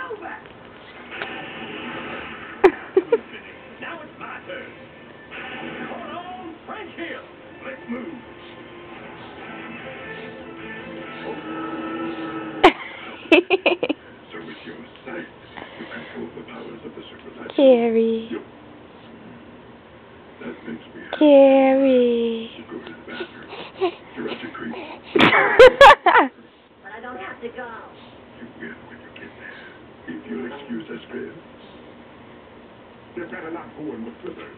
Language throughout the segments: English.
over. Now it's my turn. Hold on, French Hill. Let's move. So with your sight, you control the powers of the supernatural. Carrie. That makes me happy. Carrie. You go to the bathroom. Jurassic Creek. But I don't have to go. You will when you get there. If you'll excuse us, friends. You're better not go in with Slither.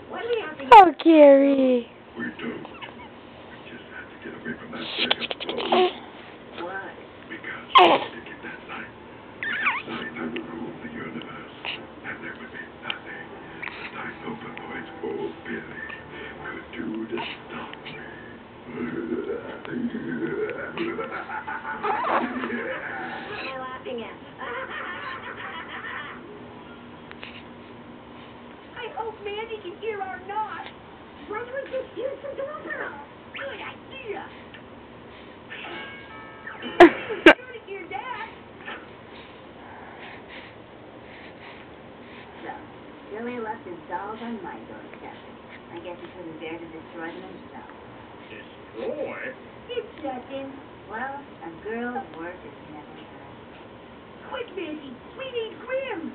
What do we have to do? Oh, Carrie. We don't. We just have to get away from that bag of balls. Why? Because we need to get that light. With that light, I will rule the universe. And there would be nothing that I know the boys old Billy could do to stop me. What am I laughing at? I hope Mandy can hear our knot. Brother just used the doorbell. Good idea. He was sure to hear that. So, Billy left his dolls on my doorstep. I guess he couldn't bear to destroy them himself. Destroy? It's nothing. Well, a girl's work is never done. Quick, Mandy. We need Grim.